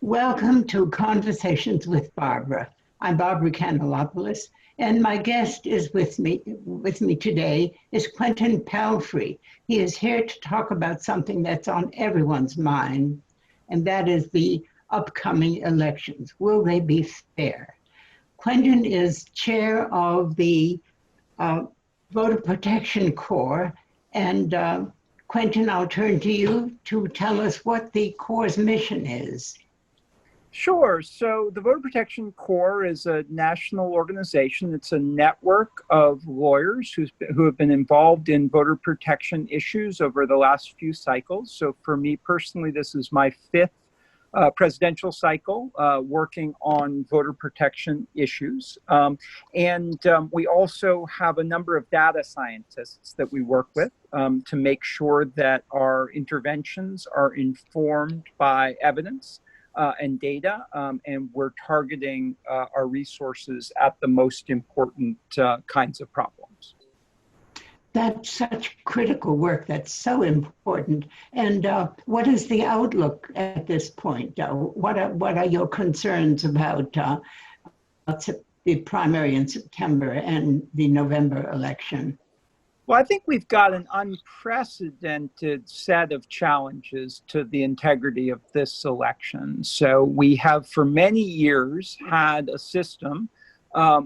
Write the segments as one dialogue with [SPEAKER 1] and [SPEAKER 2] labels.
[SPEAKER 1] Welcome to Conversations with Barbara. I'm Barbara Kanellopoulos, and my guest is with me today is Quentin Palfrey. He is here to talk about something that's on everyone's mind, and that is the upcoming elections. Will they be fair? Quentin is chair of the Voter Protection Corps, and Quentin, I'll turn to you to tell us what the Corps' mission is.
[SPEAKER 2] Sure. So the Voter Protection Corps is a national organization. It's a network of lawyers who have been involved in voter protection issues over the last few cycles. So for me personally, this is my fifth presidential cycle working on voter protection issues. We also have a number of data scientists that we work with to make sure that our interventions are informed by evidence and data, and we're targeting our resources at the most important kinds of problems.
[SPEAKER 1] That's such critical work. That's so important. And what is the outlook at this point? What are your concerns about the primary in September and the November election?
[SPEAKER 2] Well, I think we've got an unprecedented set of challenges to the integrity of this election. So we have for many years had a system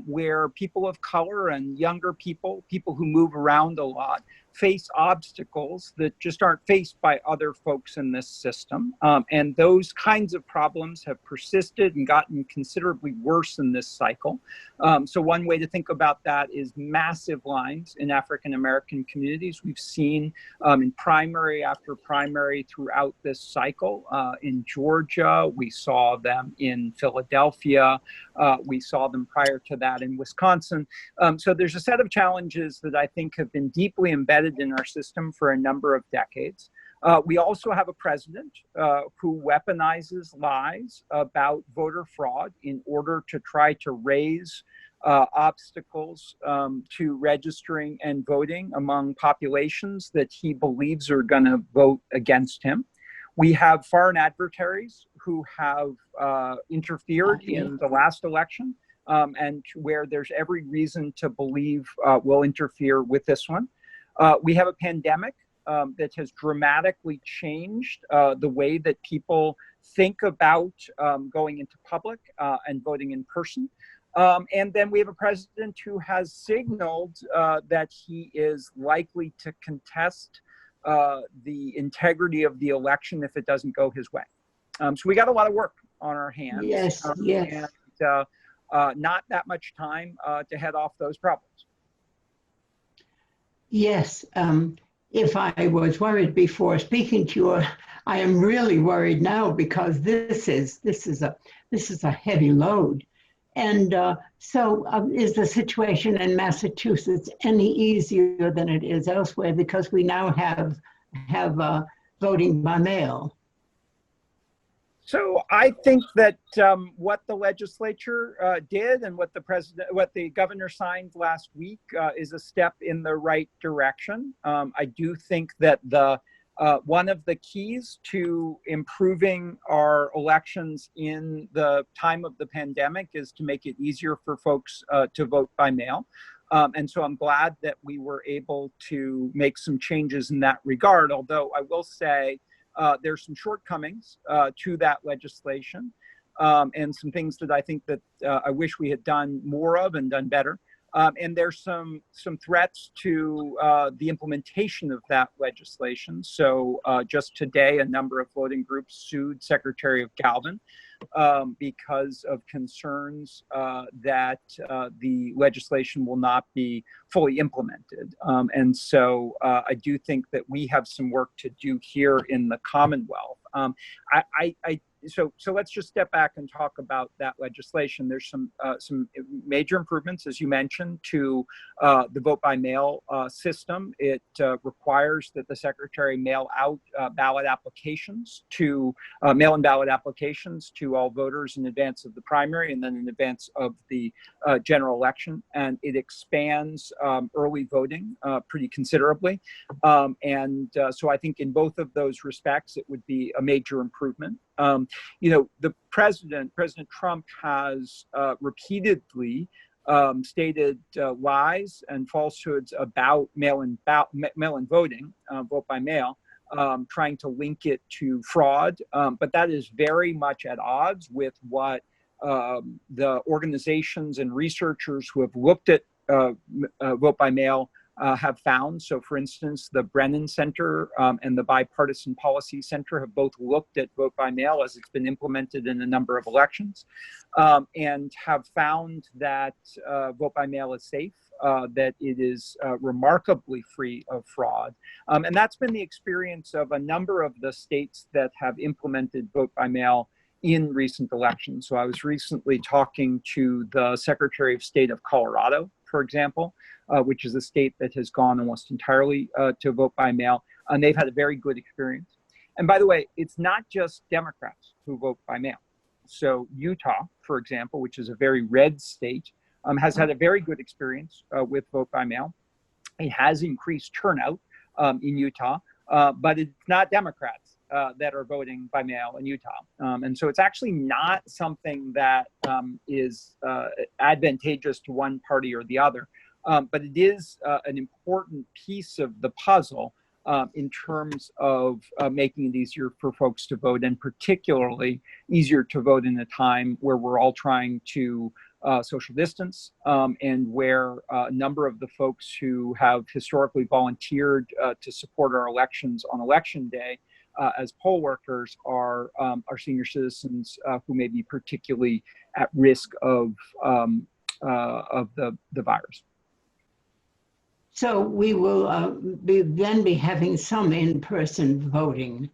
[SPEAKER 2] where people of color and younger people who move around a lot, face obstacles that just aren't faced by other folks in this system. And those kinds of problems have persisted and gotten considerably worse in this cycle. So one way to think about that is massive lines in African American communities. We've seen in primary after primary throughout this cycle. In Georgia, we saw them in Philadelphia. We saw them prior to that in Wisconsin. So there's a set of challenges that I think have been deeply embedded in our system for a number of decades. We also have a president who weaponizes lies about voter fraud in order to try to raise obstacles to registering and voting among populations that he believes are going to vote against him. We have foreign adversaries who have interfered in the last election and where there's every reason to believe will interfere with this one. We have a pandemic that has dramatically changed the way that people think about going into public and voting in person. And then we have a president who has signaled that he is likely to contest the integrity of the election if it doesn't go his way. So we got a lot of work on our hands.
[SPEAKER 1] Yes.
[SPEAKER 2] And not that much time to head off those problems.
[SPEAKER 1] Yes. If I was worried before speaking to you, I am really worried now because this is a heavy load. And so is the situation in Massachusetts any easier than it is elsewhere because we now have voting by mail?
[SPEAKER 2] So I think that what the legislature did and what the governor signed last week is a step in the right direction. I do think that one of the keys to improving our elections in the time of the pandemic is to make it easier for folks to vote by mail. And so I'm glad that we were able to make some changes in that regard, although I will say there's some shortcomings to that legislation and some things that I think that I wish we had done more of and done better. And there's some threats to the implementation of that legislation. So just today, a number of voting groups sued Secretary of Galvin because of concerns that the legislation will not be fully implemented. And so I do think that we have some work to do here in the Commonwealth. So let's just step back and talk about that legislation. There's some major improvements, as you mentioned, to the vote by mail system. It requires that the secretary mail out mail-in ballot applications to all voters in advance of the primary and then in advance of the general election. And it expands early voting pretty considerably. So I think in both of those respects, it would be a major improvement. The President Trump has repeatedly stated lies and falsehoods about mail-in voting, vote by mail, trying to link it to fraud. But that is very much at odds with what the organizations and researchers who have looked at vote by mail have found. So, for instance, the Brennan Center and the Bipartisan Policy Center have both looked at vote by mail as it's been implemented in a number of elections, and have found that vote by mail is safe, that it is remarkably free of fraud. And that's been the experience of a number of the states that have implemented vote by mail in recent elections. So I was recently talking to the Secretary of State of Colorado, for example, which is a state that has gone almost entirely to vote by mail, and they've had a very good experience. And by the way, it's not just Democrats who vote by mail. So Utah, for example, which is a very red state, has had a very good experience with vote by mail. It has increased turnout in Utah, but it's not Democrats that are voting by mail in Utah. And so it's actually not something that is advantageous to one party or the other, but it is an important piece of the puzzle in terms of making it easier for folks to vote, and particularly easier to vote in a time where we're all trying to social distance, and where a number of the folks who have historically volunteered to support our elections on election day as poll workers are senior citizens who may be particularly at risk of the virus.
[SPEAKER 1] So we will then be having some in-person voting.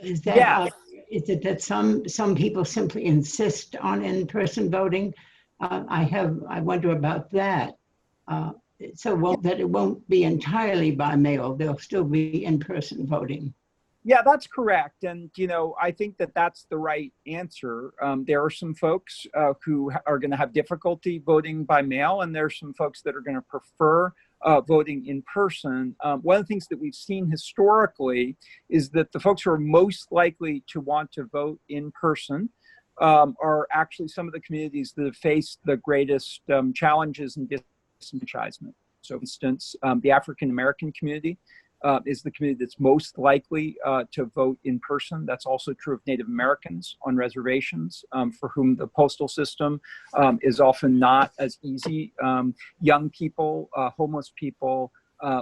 [SPEAKER 1] Is that?
[SPEAKER 2] Yeah.
[SPEAKER 1] Is it that some people simply insist on in-person voting? I wonder about that. So that it won't be entirely by mail. There'll still be in-person voting.
[SPEAKER 2] Yeah, that's correct. And, I think that that's the right answer. There are some folks who are going to have difficulty voting by mail, and there are some folks that are going to prefer voting in person. One of the things that we've seen historically is that the folks who are most likely to want to vote in person are actually some of the communities that have faced the greatest challenges and disenfranchisement. So, for instance, the African American community is the community that's most likely to vote in person. That's also true of Native Americans on reservations, for whom the postal system is often not as easy. Young people, homeless people,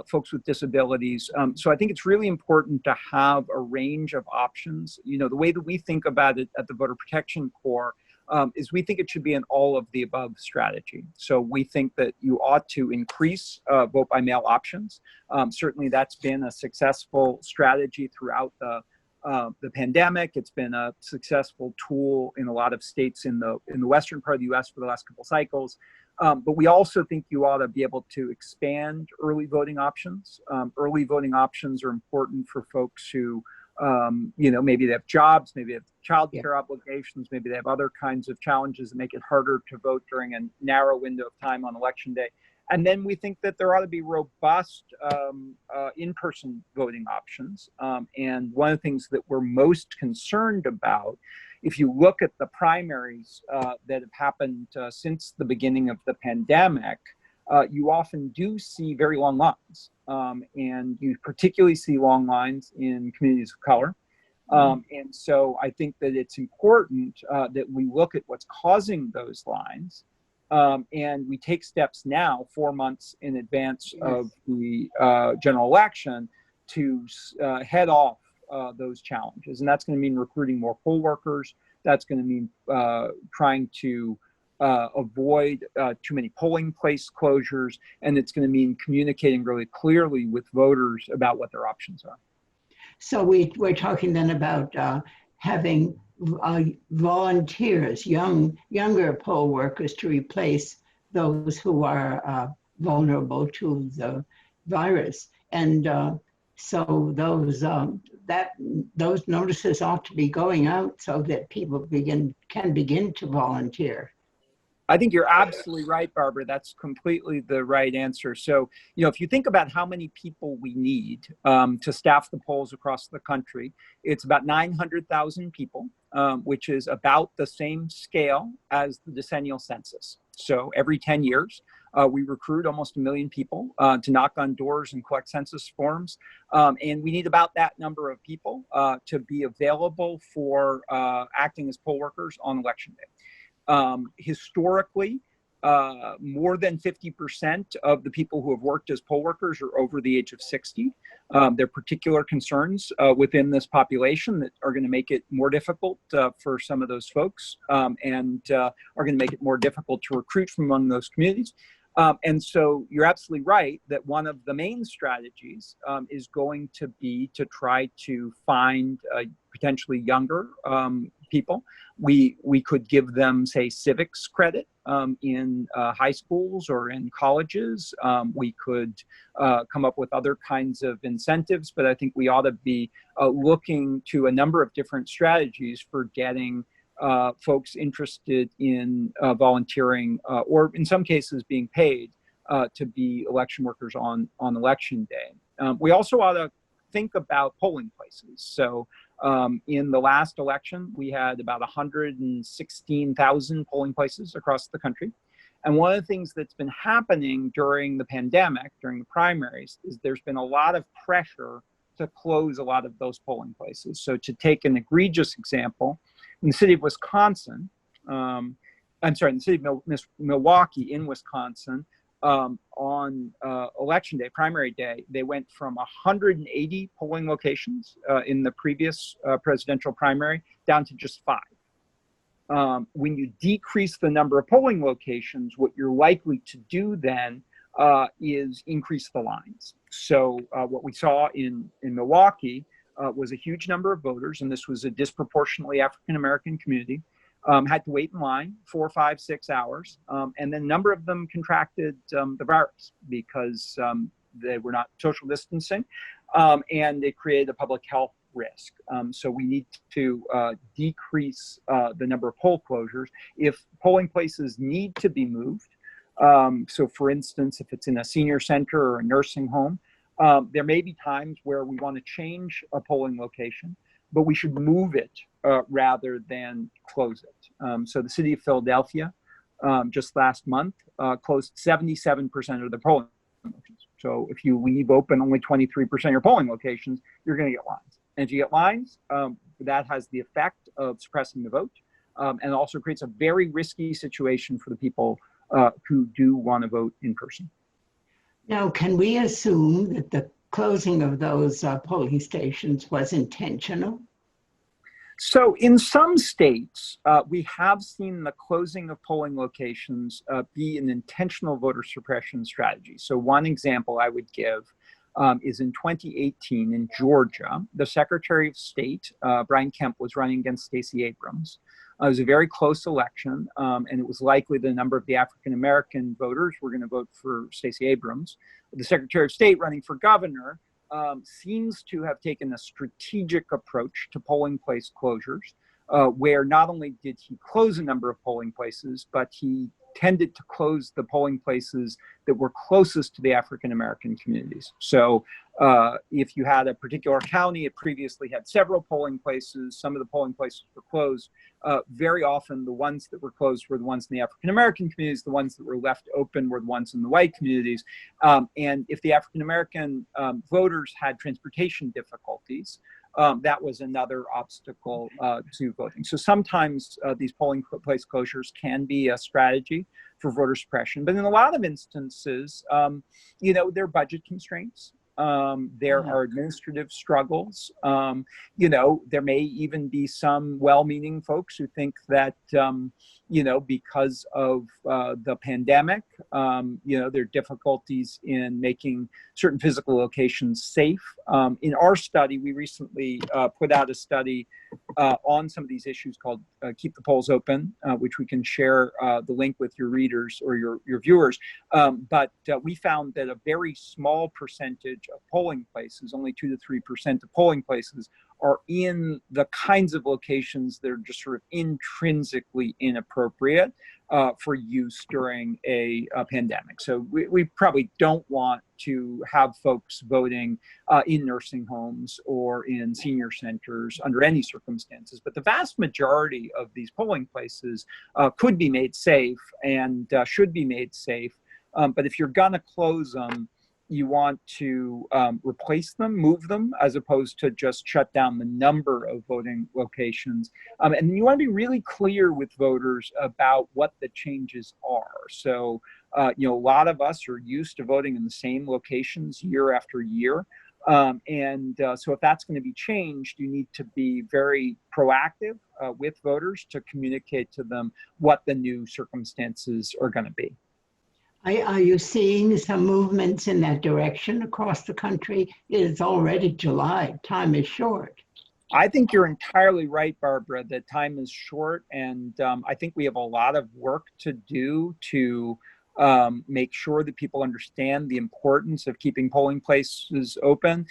[SPEAKER 2] folks with disabilities. So I think it's really important to have a range of options. The way that we think about it at the Voter Protection Corps is we think it should be an all of the above strategy. So we think that you ought to increase vote by mail options. Certainly that's been a successful strategy throughout the pandemic. It's been a successful tool in a lot of states in the western part of the US for the last couple cycles. But we also think you ought to be able to expand early voting options. Early voting options are important for folks who maybe they have jobs, maybe they have child care obligations, maybe they have other kinds of challenges that make it harder to vote during a narrow window of time on election day. And then we think that there ought to be robust in-person voting options. And one of the things that we're most concerned about, if you look at the primaries that have happened since the beginning of the pandemic, you often do see very long lines. And you particularly see long lines in communities of color. And so I think that it's important that we look at what's causing those lines, and we take steps now, 4 months in advance of the general election, to head off those challenges. And that's going to mean recruiting more poll workers. That's going to mean trying to avoid too many polling place closures, and it's going to mean communicating really clearly with voters about what their options are.
[SPEAKER 1] So we're talking then about having volunteers, younger poll workers, to replace those who are vulnerable to the virus, and so those notices ought to be going out so that people can begin to volunteer.
[SPEAKER 2] I think you're absolutely right, Barbara. That's completely the right answer. So, if you think about how many people we need to staff the polls across the country, it's about 900,000 people, which is about the same scale as the decennial census. So every 10 years, we recruit almost 1 million people to knock on doors and collect census forms. And we need about that number of people to be available for acting as poll workers on election day. Historically, more than 50% of the people who have worked as poll workers are over the age of 60. There are particular concerns within this population that are going to make it more difficult for some of those folks and are going to make it more difficult to recruit from among those communities. And so you're absolutely right that one of the main strategies is going to be to try to find potentially younger people. We could give them, say, civics credit in high schools or in colleges. We could come up with other kinds of incentives, but I think we ought to be looking to a number of different strategies for getting folks interested in volunteering or in some cases being paid to be election workers on election day. We also ought to think about polling places. So in the last election, we had about 116,000 polling places across the country. And one of the things that's been happening during the pandemic, during the primaries, is there's been a lot of pressure to close a lot of those polling places. So to take an egregious example, in the city of Wisconsin, in the city of Milwaukee in Wisconsin, on election day, primary day, they went from 180 polling locations in the previous presidential primary down to just 5. When you decrease the number of polling locations, what you're likely to do then is increase the lines. So what we saw in Milwaukee was a huge number of voters, and this was a disproportionately African-American community, had to wait in line 4, 5, 6 hours. And then a number of them contracted the virus because they were not social distancing, and it created a public health risk. So we need to decrease the number of poll closures. If polling places need to be moved, so for instance, if it's in a senior center or a nursing home, there may be times where we want to change a polling location, but we should move it rather than close it. So the city of Philadelphia just last month closed 77% of their polling locations. So if you leave open only 23% of your polling locations, you're going to get lines. And if you get lines, that has the effect of suppressing the vote and also creates a very risky situation for the people who do want to vote in person.
[SPEAKER 1] Now, can we assume that the closing of those polling stations was intentional?
[SPEAKER 2] So in some states, we have seen the closing of polling locations be an intentional voter suppression strategy. So one example I would give is in 2018 in Georgia, the Secretary of State, Brian Kemp, was running against Stacey Abrams. It was a very close election, and it was likely the number of the African-American voters were going to vote for Stacey Abrams. The Secretary of State running for governor seems to have taken a strategic approach to polling place closures, where not only did he close a number of polling places, but he tended to close the polling places that were closest to the African-American communities. So if you had a particular county, it previously had several polling places, some of the polling places were closed. Very often the ones that were closed were the ones in the African-American communities, the ones that were left open were the ones in the white communities. And if the African-American voters had transportation difficulties, that was another obstacle to voting. So sometimes these polling place closures can be a strategy for voter suppression, but in a lot of instances, there are budget constraints. There are administrative struggles. There may even be some well-meaning folks who think that, because of the pandemic, there are difficulties in making certain physical locations safe. In our study, we recently put out a study on some of these issues called Keep the Polls Open, which we can share the link with your readers or your viewers. But we found that a very small percentage of polling places, only 2 to 3% of polling places, are in the kinds of locations that are just sort of intrinsically inappropriate. for use during a pandemic. So we probably don't want to have folks voting in nursing homes or in senior centers under any circumstances. But the vast majority of these polling places could be made safe and should be made safe. But if you're going to close them, you want to replace them, move them, as opposed to just shut down the number of voting locations. And you want to be really clear with voters about what the changes are. So, a lot of us are used to voting in the same locations year after year. So if that's going to be changed, you need to be very proactive with voters to communicate to them what the new circumstances are going to be.
[SPEAKER 1] Are you seeing some movements in that direction across the country? It is already July. Time is short.
[SPEAKER 2] I think you're entirely right, Barbara, that time is short. And I think we have a lot of work to do to make sure that people understand the importance of keeping polling places open,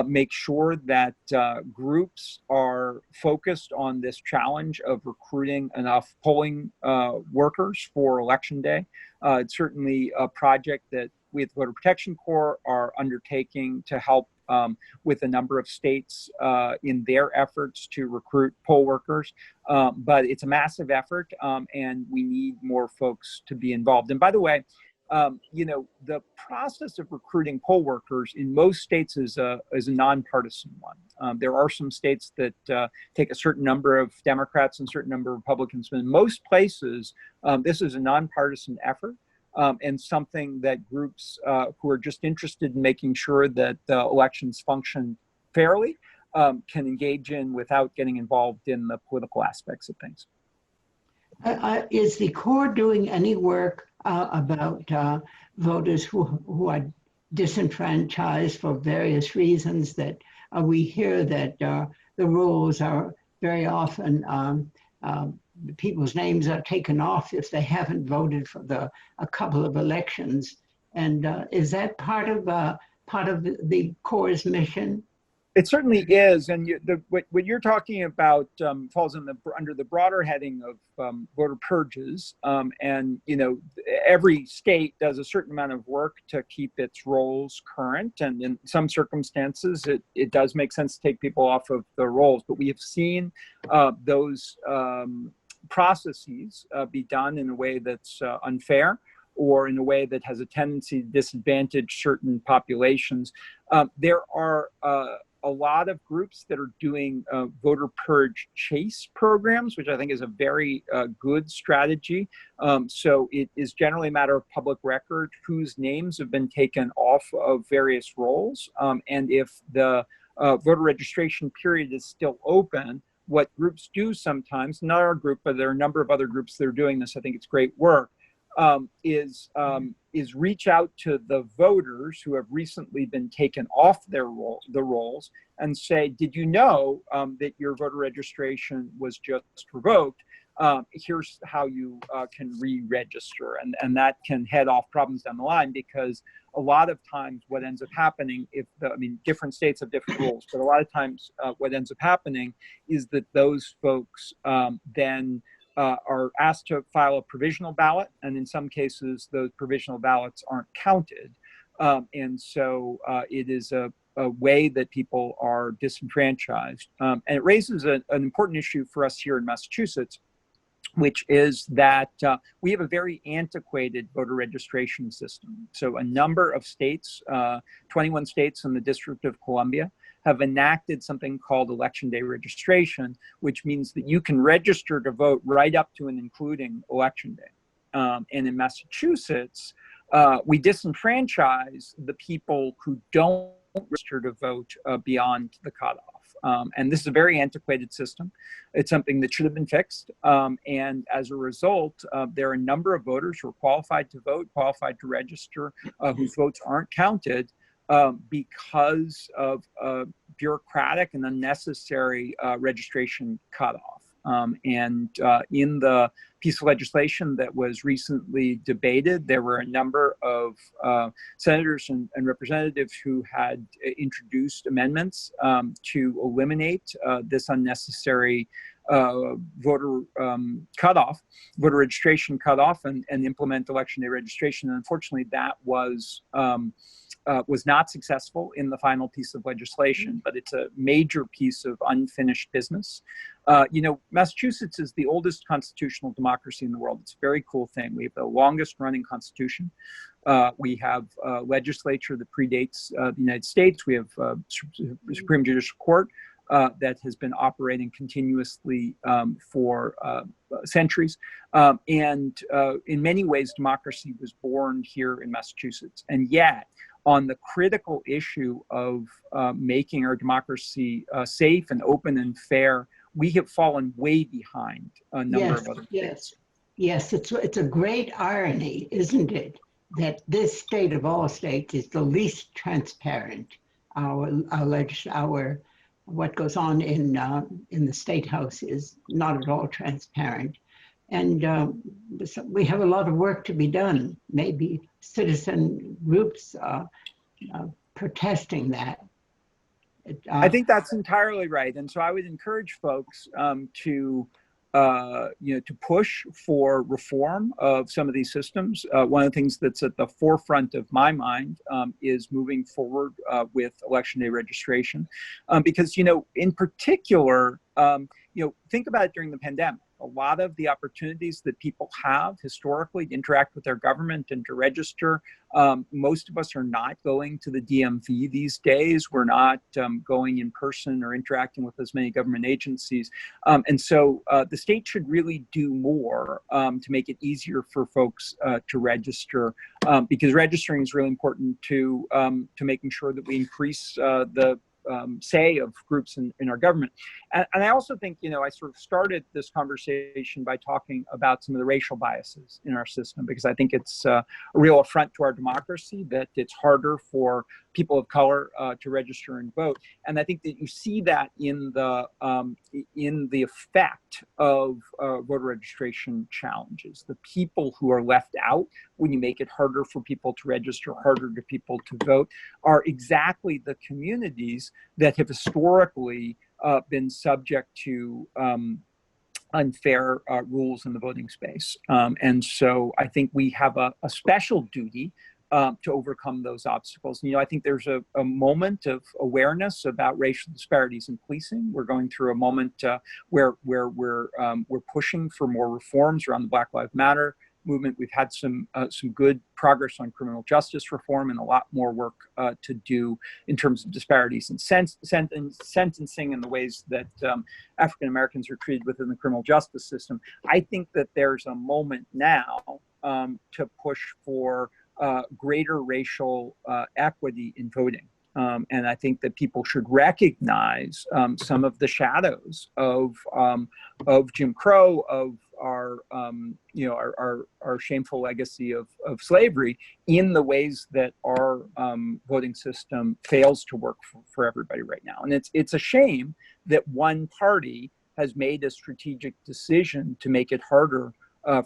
[SPEAKER 2] make sure that groups are focused on this challenge of recruiting enough polling workers for Election Day. It's certainly a project that we at the Voter Protection Corps are undertaking to help with a number of states in their efforts to recruit poll workers. But it's a massive effort, and we need more folks to be involved. And by the way, the process of recruiting poll workers in most states is a nonpartisan one. There are some states that take a certain number of Democrats and a certain number of Republicans, but in most places, this is a nonpartisan effort. And something that groups who are just interested in making sure that elections function fairly can engage in without getting involved in the political aspects of things.
[SPEAKER 1] Is the Corps doing any work about voters who are disenfranchised for various reasons? That we hear that the rolls are very often people's names are taken off if they haven't voted for a couple of elections. And is that part of the Corps' mission?
[SPEAKER 2] It certainly is, and what you're talking about falls under the broader heading of voter purges. And every state does a certain amount of work to keep its rolls current, and in some circumstances, it does make sense to take people off of the rolls. But we have seen those processes be done in a way that's unfair, or in a way that has a tendency to disadvantage certain populations. There are a lot of groups that are doing voter purge chase programs, which I think is a very good strategy. So it is generally a matter of public record whose names have been taken off of various rolls. And if the voter registration period is still open, what groups do sometimes, not our group, but there are a number of other groups that are doing this, I think it's great work, is reach out to the voters who have recently been taken off the rolls and say, did you know that your voter registration was just revoked? Here's how you can re-register. And that can head off problems down the line, because a lot of times what ends up happening, different states have different rules, but a lot of times what ends up happening is that those folks then are asked to file a provisional ballot, and in some cases, those provisional ballots aren't counted. And so it is a way that people are disenfranchised. And it raises an important issue for us here in Massachusetts, which is that we have a very antiquated voter registration system. So a number of states, 21 states and the District of Columbia, have enacted something called Election Day registration, which means that you can register to vote right up to and including Election Day. And in Massachusetts, we disenfranchise the people who don't register to vote beyond the cutoff. And this is a very antiquated system. It's something that should have been fixed. And as a result, there are a number of voters who are qualified to vote, qualified to register, whose votes aren't counted because of bureaucratic and unnecessary registration cutoff. In the piece of legislation that was recently debated, there were a number of senators and representatives who had introduced amendments to eliminate this unnecessary voter voter registration cutoff, and implement election day registration. And unfortunately, that was not successful in the final piece of legislation, but it's a major piece of unfinished business. Massachusetts is the oldest constitutional democracy in the world. It's a very cool thing. We have the longest running constitution. We have a legislature that predates the United States. We have Supreme Judicial Court that has been operating continuously for centuries. And in many ways, democracy was born here in Massachusetts. And yet, on the critical issue of making our democracy safe and open and fair, we have fallen way behind a number of other states.
[SPEAKER 1] Yes, it's a great irony, isn't it, that this state of all states is the least transparent. Our what goes on in the State House is not at all transparent, and we have a lot of work to be done. Maybe citizen groups protesting that.
[SPEAKER 2] I think that's entirely right, and so I would encourage folks to push for reform of some of these systems. One of the things that's at the forefront of my mind is moving forward with election day registration, because in particular, think about it during the pandemic. A lot of the opportunities that people have historically to interact with their government and to register, most of us are not going to the DMV these days. We're not going in person or interacting with as many government agencies. And so the state should really do more to make it easier for folks to register, because registering is really important to making sure that we increase the say of groups in our government. And I also think, I sort of started this conversation by talking about some of the racial biases in our system, because I think it's a real affront to our democracy that it's harder for people of color to register and vote. And I think that you see that in the effect of voter registration challenges. The people who are left out when you make it harder for people to register, harder for people to vote, are exactly the communities that have historically been subject to unfair rules in the voting space. And so I think we have a special duty to overcome those obstacles. And, I think there's a moment of awareness about racial disparities in policing. We're going through a moment where we're pushing for more reforms around the Black Lives Matter movement. We've had some good progress on criminal justice reform, and a lot more work to do in terms of disparities in sentencing and the ways that African Americans are treated within the criminal justice system. I think that there's a moment now to push for greater racial equity in voting. And I think that people should recognize some of the shadows of Jim Crow, of our shameful legacy of slavery, in the ways that our voting system fails to work for everybody right now. And it's a shame that one party has made a strategic decision to make it harder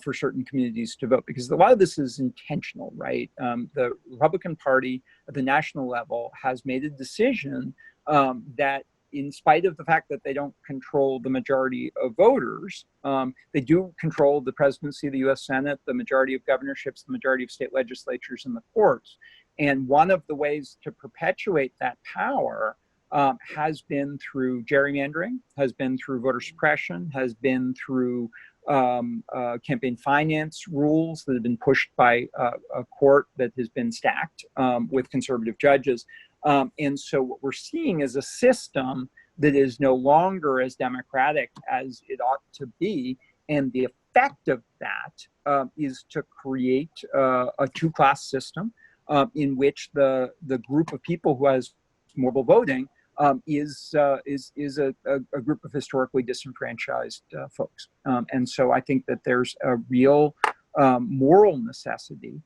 [SPEAKER 2] for certain communities to vote, because a lot of this is intentional, right? The Republican Party at the national level has made a decision that, in spite of the fact that they don't control the majority of voters, they do control the presidency of the U.S. Senate, the majority of governorships, the majority of state legislatures, and the courts. And one of the ways to perpetuate that power has been through gerrymandering, has been through voter suppression, has been through campaign finance rules that have been pushed by a court that has been stacked with conservative judges. And so what we're seeing is a system that is no longer as democratic as it ought to be. And the effect of that is to create a two-class system in which the group of people who has mobile voting is a group of historically disenfranchised folks. And so I think that there's a real moral necessity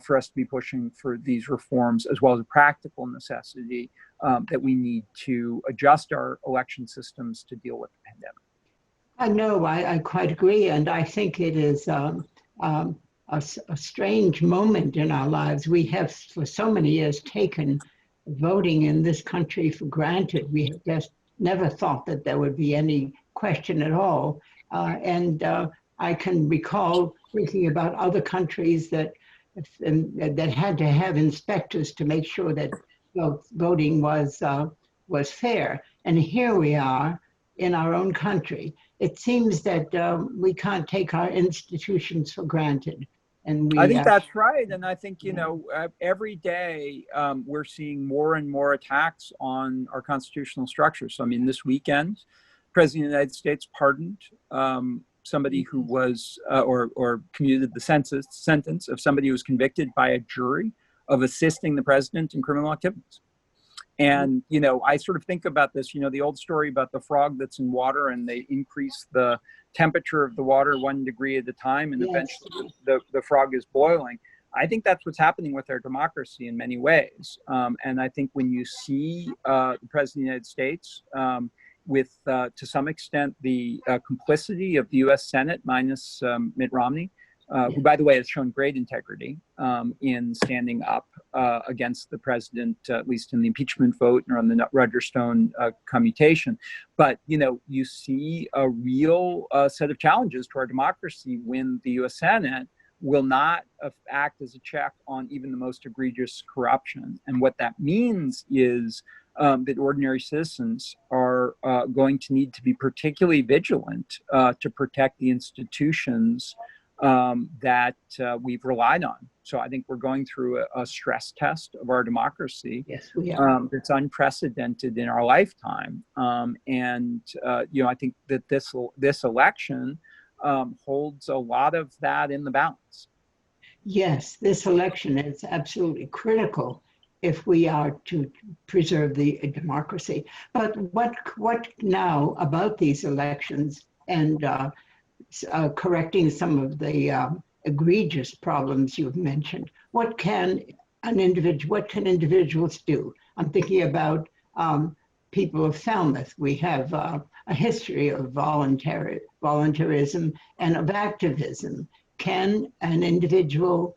[SPEAKER 2] for us to be pushing for these reforms, as well as a practical necessity that we need to adjust our election systems to deal with the pandemic.
[SPEAKER 1] I know, I quite agree. And I think it is a strange moment in our lives. We have for so many years taken voting in this country for granted. We have just never thought that there would be any question at all. And I can recall thinking about other countries that had to have inspectors to make sure that voting was fair. And here we are in our own country. It seems that we can't take our institutions for granted. And
[SPEAKER 2] I think that's right. And I think, every day we're seeing more and more attacks on our constitutional structure. So, I mean, this weekend, President of the United States pardoned somebody who was, or commuted the sentence of somebody who was convicted by a jury of assisting the president in criminal activities. And, I sort of think about this, the old story about the frog that's in water and they increase the temperature of the water 1 degree at a time, and
[SPEAKER 1] Yes.
[SPEAKER 2] eventually the frog is boiling. I think that's what's happening with our democracy in many ways. And I think when you see the President of the United States with, to some extent, the complicity of the U.S. Senate minus Mitt Romney, who, by the way, has shown great integrity in standing up against the president, at least in the impeachment vote or on the Roger Stone commutation. But, you see a real set of challenges to our democracy when the U.S. Senate will not act as a check on even the most egregious corruption. And what that means is that ordinary citizens are going to need to be particularly vigilant to protect the institutions that we've relied on. So I think we're going through a stress test of our democracy.
[SPEAKER 1] Yes, we are.
[SPEAKER 2] That's unprecedented in our lifetime. And I think that this election holds a lot of that in the balance.
[SPEAKER 1] Yes, this election is absolutely critical if we are to preserve the democracy. But what now about these elections and correcting some of the egregious problems you've mentioned? What can individuals do? I'm thinking about people of Falmouth. We have a history of voluntarism and of activism. Can an individual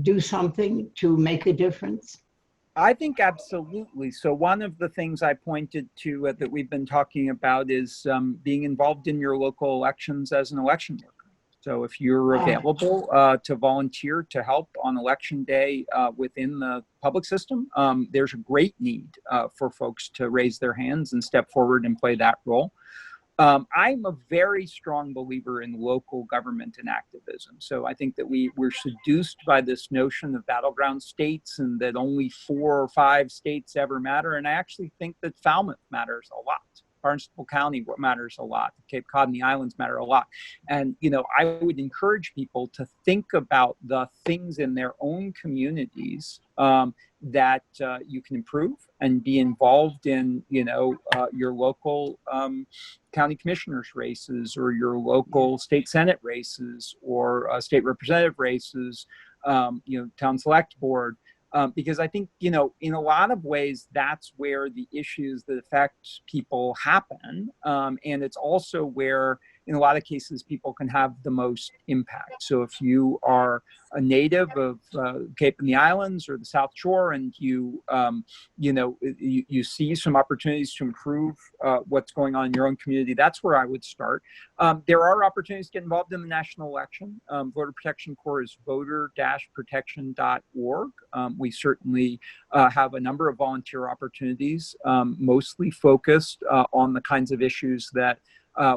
[SPEAKER 1] do something to make a difference?
[SPEAKER 2] I think absolutely. So one of the things I pointed to that we've been talking about is being involved in your local elections as an election worker. So if you're available to volunteer to help on election day within the public system, there's a great need for folks to raise their hands and step forward and play that role. I'm a very strong believer in local government and activism. So I think that we're seduced by this notion of battleground states and that only 4 or 5 states ever matter. And I actually think that Falmouth matters a lot. Barnstable County matters a lot. Cape Cod and the islands matter a lot. And, I would encourage people to think about the things in their own communities that you can improve and be involved in, your local county commissioners races or your local state senate races or state representative races, town select board. Because I think, in a lot of ways, that's where the issues that affect people happen. And it's also where, in a lot of cases, people can have the most impact. So if you are a native of Cape and the Islands or the South Shore and you see some opportunities to improve what's going on in your own community, that's where I would start. There are opportunities to get involved in the national election. Voter Protection Corps is voter-protection.org. We certainly have a number of volunteer opportunities, mostly focused on the kinds of issues that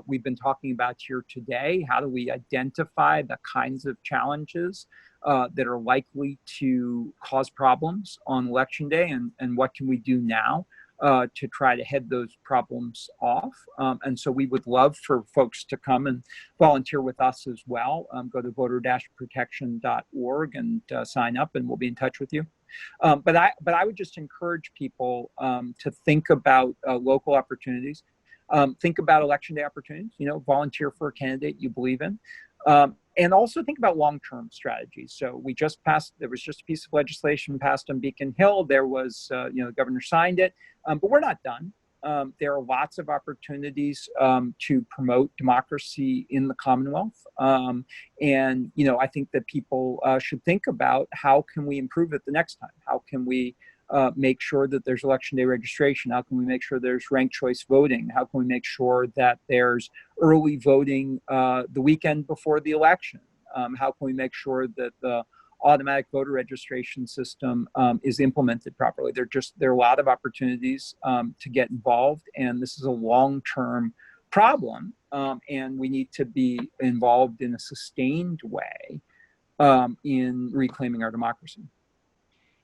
[SPEAKER 2] we've been talking about here today. How do we identify the kinds of challenges that are likely to cause problems on election day, and what can we do now to try to head those problems off? And so we would love for folks to come and volunteer with us as well. Go to voter-protection.org and sign up, and we'll be in touch with you. But I would just encourage people to think about local opportunities. Think about election day opportunities, volunteer for a candidate you believe in. And also think about long-term strategies. So there was just a piece of legislation passed on Beacon Hill. There was, the governor signed it, but we're not done. There are lots of opportunities to promote democracy in the Commonwealth. And, I think that people should think about how can we improve it the next time? How can we make sure that there's election day registration? How can we make sure there's ranked choice voting? How can we make sure that there's early voting the weekend before the election? How can we make sure that the automatic voter registration system is implemented properly? There are a lot of opportunities to get involved, and this is a long-term problem, and we need to be involved in a sustained way in reclaiming our democracy.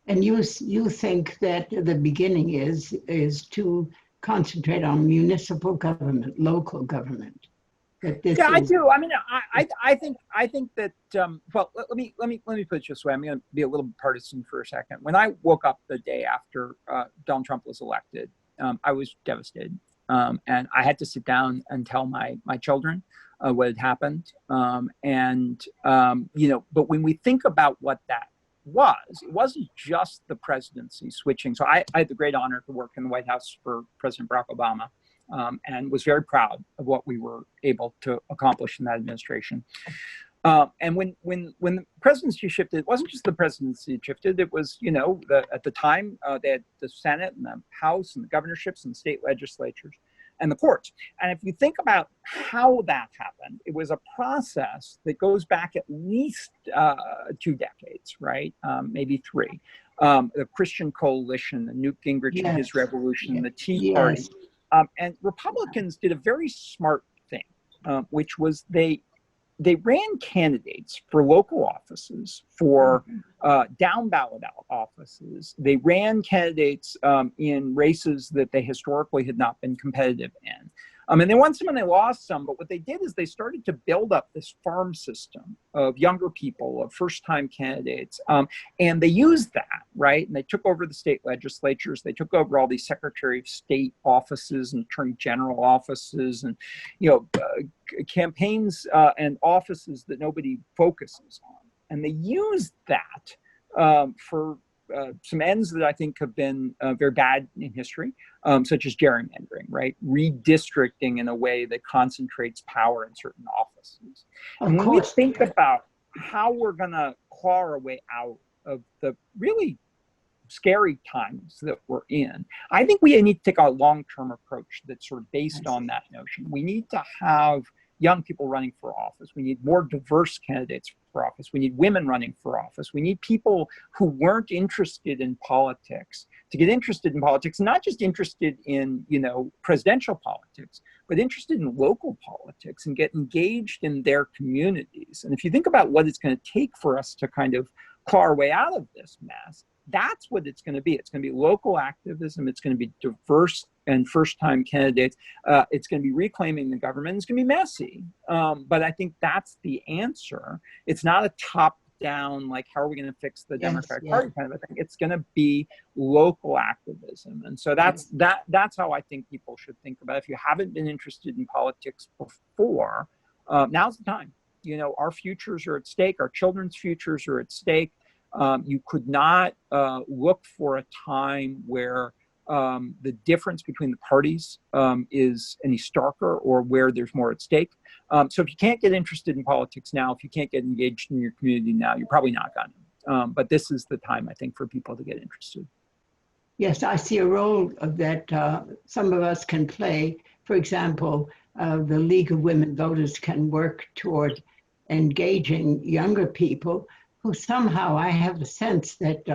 [SPEAKER 1] And you think that the beginning is to concentrate on municipal government, local government.
[SPEAKER 2] Yeah, I do. I mean, I think that. Well, let me put it this way. I'm going to be a little partisan for a second. When I woke up the day after Donald Trump was elected, I was devastated, and I had to sit down and tell my children what had happened. But when we think about what that was, it wasn't just the presidency switching. So I had the great honor to work in the White House for President Barack Obama, and was very proud of what we were able to accomplish in that administration. And when the presidency shifted, it wasn't just the presidency shifted. It was, at the time they had the Senate and the House and the governorships and state legislatures and the courts. And if you think about how that happened, it was a process that goes back at least 2 decades, right? Maybe 3. The Christian Coalition, the Newt Gingrich and his revolution, the Tea Party. And Republicans did a very smart thing, which was they ran candidates for local offices, for down ballot offices. They ran candidates in races that they historically had not been competitive in. And they won some and they lost some, but what they did is they started to build up this farm system of younger people, of first-time candidates, and they used that, right? And they took over the state legislatures, they took over all these Secretary of State offices and Attorney General offices, and campaigns and offices that nobody focuses on, and they used that for some ends that I think have been very bad in history, such as gerrymandering, right? Redistricting in a way that concentrates power in certain offices. And when we think about how we're going to claw our way out of the really scary times that we're in, I think we need to take a long-term approach that's sort of based on that notion. We need to have young people running for office. We need more diverse candidates for office. We need women running for office. We need people who weren't interested in politics to get interested in politics, not just interested in, presidential politics, but interested in local politics and get engaged in their communities. And if you think about what it's going to take for us to kind of claw our way out of this mess, that's what it's going to be. It's going to be local activism. It's going to be diverse and first-time candidates. It's going to be reclaiming the government. It's going to be messy. But I think that's the answer. It's not a top-down, like, how are we going to fix the Democratic Party kind of a thing. It's going to be local activism. And so that's how I think people should think about it. If you haven't been interested in politics before, now's the time. Our futures are at stake. Our children's futures are at stake. You could not look for a time where the difference between the parties is any starker, or where there's more at stake. So if you can't get interested in politics now, if you can't get engaged in your community now, you're probably not going to. But this is the time, I think, for people to get interested.
[SPEAKER 1] Yes, I see a role that some of us can play. For example, the League of Women Voters can work toward engaging younger people who somehow, I have the sense that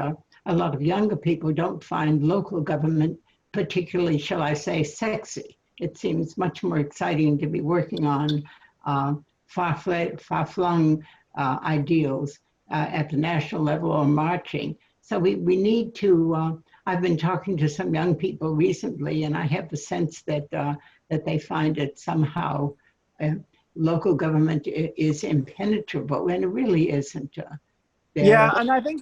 [SPEAKER 1] a lot of younger people don't find local government particularly, shall I say, sexy. It seems much more exciting to be working on far-flung ideals at the national level or marching. So we need to, I've been talking to some young people recently, and I have the sense that they find it somehow local government is impenetrable, and it really isn't.
[SPEAKER 2] Yeah, and I think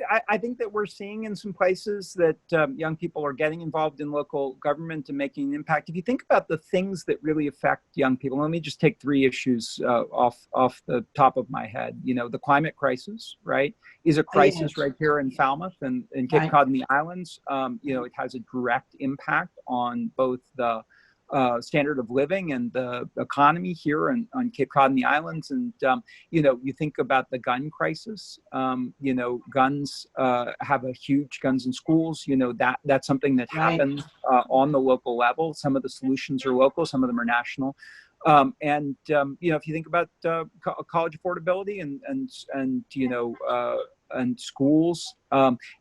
[SPEAKER 2] that we're seeing in some places that young people are getting involved in local government and making an impact. If you think about the things that really affect young people, let me just take 3 issues off the top of my head. The climate crisis, right, is a crisis right here in Falmouth and Cape Cod and the islands. It has a direct impact on both the standard of living and the economy here on Cape Cod and the islands. And, you think about the gun crisis, guns have a huge guns in schools, that's something that happens on the local level. Some of the solutions are local, some of them are national. If you think about college affordability and schools,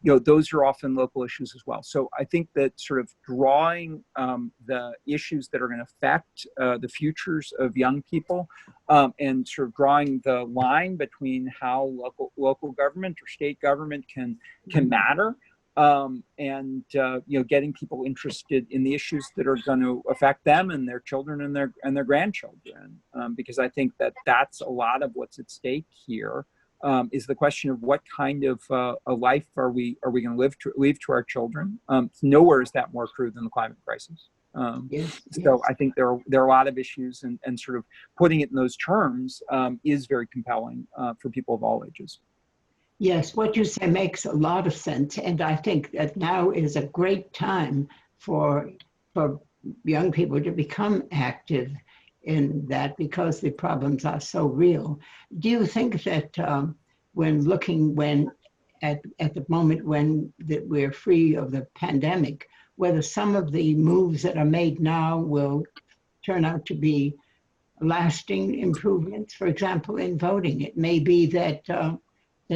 [SPEAKER 2] those are often local issues as well. So I think that sort of drawing the issues that are going to affect the futures of young people, and sort of drawing the line between how local government or state government can matter. Getting people interested in the issues that are going to affect them and their children and their grandchildren, because I think that that's a lot of what's at stake here, is the question of what kind of a life are we going to leave to our children. Nowhere is that more true than the climate crisis. So I think there are a lot of issues, and sort of putting it in those terms is very compelling for people of all ages.
[SPEAKER 1] Yes, what you say makes a lot of sense. And I think that now is a great time for young people to become active in that, because the problems are so real. Do you think that when at the moment when we're free of the pandemic, whether some of the moves that are made now will turn out to be lasting improvements? For example, in voting, it may be that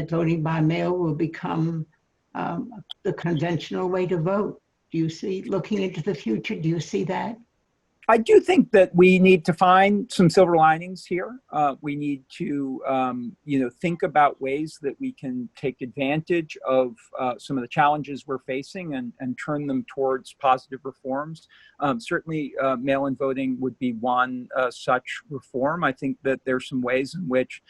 [SPEAKER 1] voting by mail will become the conventional way to vote. Do you see, looking into the future, do you see that?
[SPEAKER 2] I do think that we need to find some silver linings here. We need to, think about ways that we can take advantage of some of the challenges we're facing and turn them towards positive reforms. Certainly, mail-in voting would be one such reform. I think that there's some ways in which,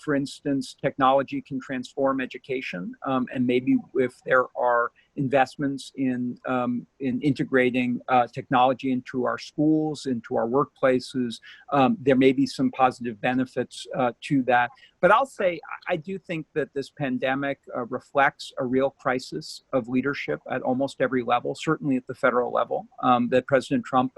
[SPEAKER 2] for instance, technology can transform education, and maybe if there are investments in integrating technology into our schools, into our workplaces, there may be some positive benefits to that. But I'll say, I do think that this pandemic reflects a real crisis of leadership at almost every level, certainly at the federal level, that President Trump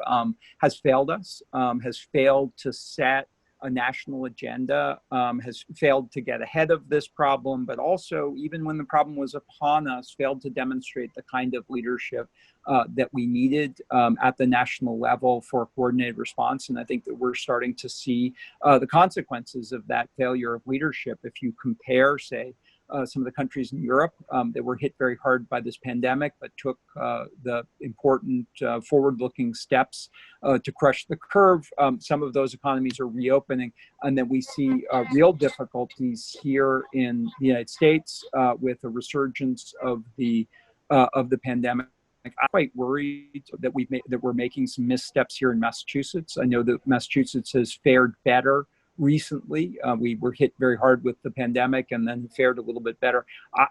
[SPEAKER 2] has failed us, has failed to set a national agenda, has failed to get ahead of this problem, but also, even when the problem was upon us, failed to demonstrate the kind of leadership that we needed at the national level for a coordinated response. And I think that we're starting to see the consequences of that failure of leadership. If you compare, say, some of the countries in Europe that were hit very hard by this pandemic, but took the important forward-looking steps to crush the curve. Some of those economies are reopening, and then we see real difficulties here in the United States with a resurgence of the pandemic. I'm quite worried that we're making some missteps here in Massachusetts. I know that Massachusetts has fared better recently. We were hit very hard with the pandemic and then fared a little bit better.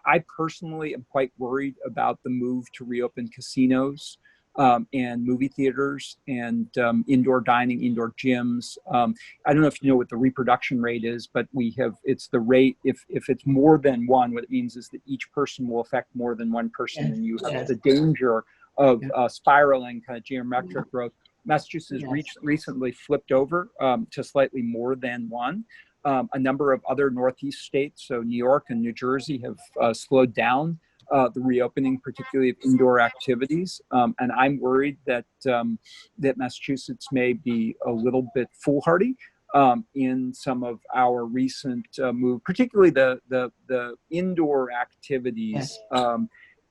[SPEAKER 2] I personally am quite worried about the move to reopen casinos and movie theaters and indoor dining, indoor gyms. I don't know if you know what the reproduction rate is, but it's the rate, if it's more than one, what it means is that each person will affect more than one person, and you have the danger of spiraling kind of geometric growth. Massachusetts recently flipped over to slightly more than one. A number of other Northeast states, so New York and New Jersey, have slowed down the reopening, particularly of indoor activities. And I'm worried that Massachusetts may be a little bit foolhardy in some of our recent move, particularly the indoor activities.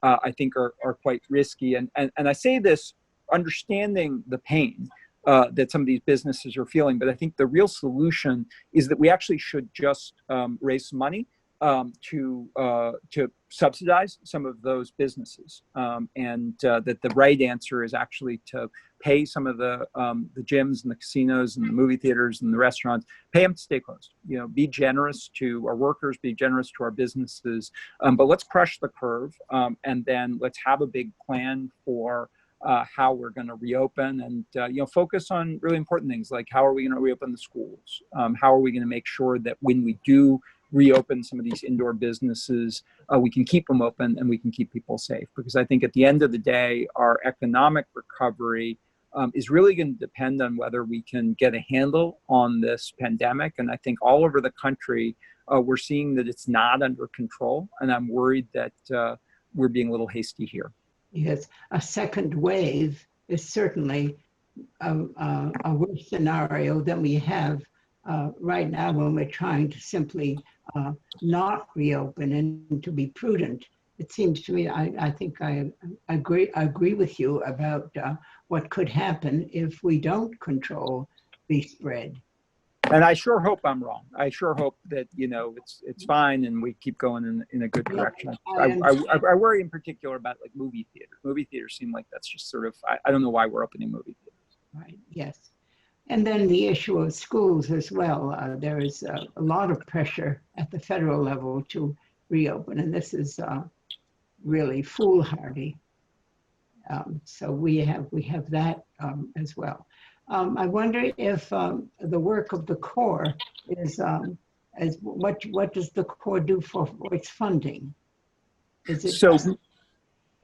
[SPEAKER 2] I think are quite risky. And I say this understanding the pain that some of these businesses are feeling. But I think the real solution is that we actually should just raise some money to subsidize some of those businesses, and that the right answer is actually to pay some of the gyms and the casinos and the movie theaters and the restaurants, pay them to stay closed. Be generous to our workers, be generous to our businesses, but let's crush the curve, and then let's have a big plan for how we're going to reopen, and focus on really important things like how are we going to reopen the schools? How are we going to make sure that when we do reopen some of these indoor businesses, we can keep them open and we can keep people safe? Because I think at the end of the day, our economic recovery is really going to depend on whether we can get a handle on this pandemic. And I think all over the country, we're seeing that it's not under control. And I'm worried that we're being a little hasty here.
[SPEAKER 1] Yes, a second wave is certainly a worse scenario than we have right now when we're trying to simply not reopen and to be prudent. It seems to me, I think I agree with you about what could happen if we don't control the spread.
[SPEAKER 2] And I sure hope I'm wrong. I sure hope that, it's fine and we keep going in a good direction. I worry in particular about like movie theaters. Movie theaters seem like that's just sort of, I don't know why we're opening movie theaters.
[SPEAKER 1] Right, yes. And then the issue of schools as well. There is a lot of pressure at the federal level to reopen, and this is really foolhardy. So we have that as well. I wonder if the work of the Corps is, what does the Corps do for its funding? Is it
[SPEAKER 2] so?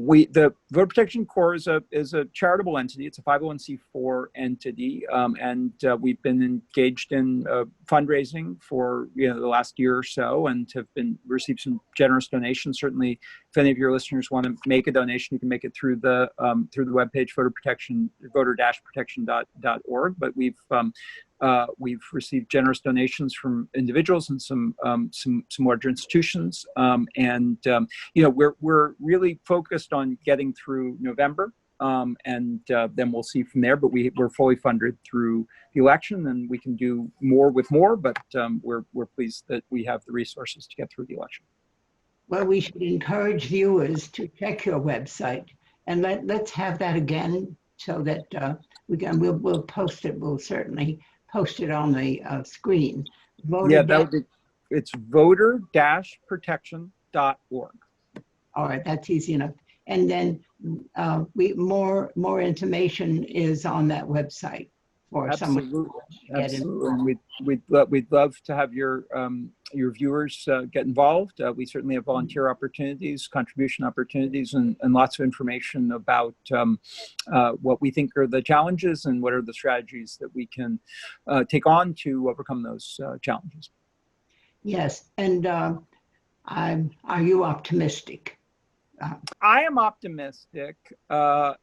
[SPEAKER 2] The Voter Protection Corps is a charitable entity. It's a 501c4 entity, and we've been engaged in fundraising for the last year or so, and have received some generous donations. Certainly, if any of your listeners want to make a donation, you can make it through the webpage voter-protection.org. But we've received generous donations from individuals and some larger institutions, and we're really focused on getting through November, and then we'll see from there. But we're fully funded through the election, and we can do more with more. But we're pleased that we have the resources to get through the election.
[SPEAKER 1] Well, we should encourage viewers to check your website, and let's have that again so that we'll post it. We'll certainly post it on the screen.
[SPEAKER 2] It's voter-protection.org.
[SPEAKER 1] All right, that's easy enough. And then more information is on that website for someone.
[SPEAKER 2] Absolutely. We'd love to have your viewers get involved. We certainly have volunteer opportunities, contribution opportunities, and lots of information about what we think are the challenges and what are the strategies that we can take on to overcome those challenges. Yes,
[SPEAKER 1] and are you optimistic?
[SPEAKER 2] I am optimistic I'm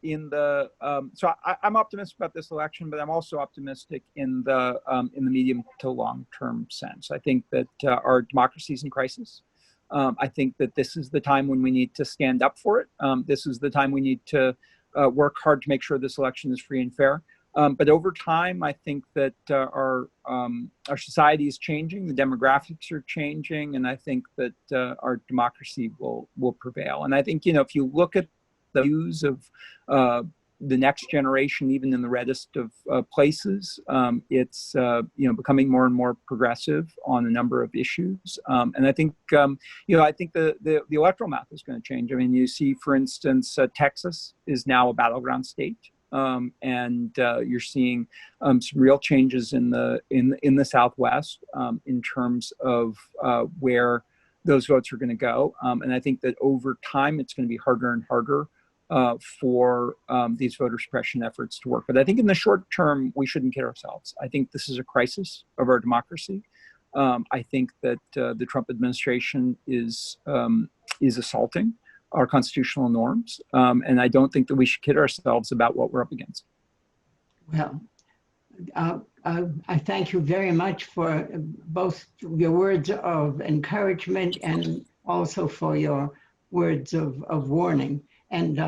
[SPEAKER 2] optimistic about this election, but I'm also optimistic in the medium to long term sense. I think that our democracy is in crisis. I think that this is the time when we need to stand up for it. This is the time we need to work hard to make sure this election is free and fair. But over time, I think that our society is changing, the demographics are changing, and I think that our democracy will prevail. And I think, if you look at the views of the next generation, even in the reddest of places, it's becoming more and more progressive on a number of issues. And I think I think the electoral map is going to change. I mean, you see, for instance, Texas is now a battleground state. And you're seeing some real changes in the Southwest in terms of where those votes are going to go. And I think that over time, it's going to be harder and harder for these voter suppression efforts to work. But I think in the short term, we shouldn't kid ourselves. I think this is a crisis of our democracy. I think that the Trump administration is assaulting our constitutional norms. And I don't think that we should kid ourselves about what we're up against.
[SPEAKER 1] Well, I thank you very much for both your words of encouragement and also for your words of warning. And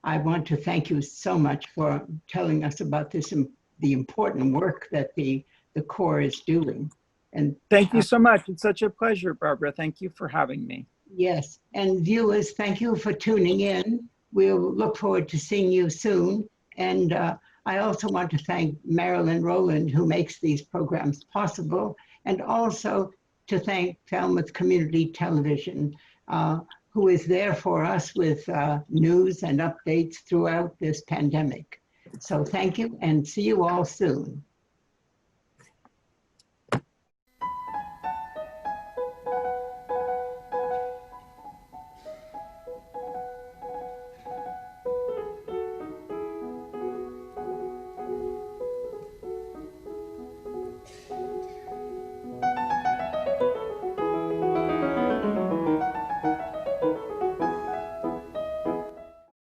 [SPEAKER 1] I want to thank you so much for telling us about the important work that the Corps is doing. And
[SPEAKER 2] thank you so much. It's such a pleasure, Barbara. Thank you for having me.
[SPEAKER 1] Yes, and viewers, thank you for tuning in. We'll look forward to seeing you soon. And I also want to thank Marilyn Rowland, who makes these programs possible, and also to thank Falmouth Community Television, who is there for us with news and updates throughout this pandemic. So thank you, and see you all soon.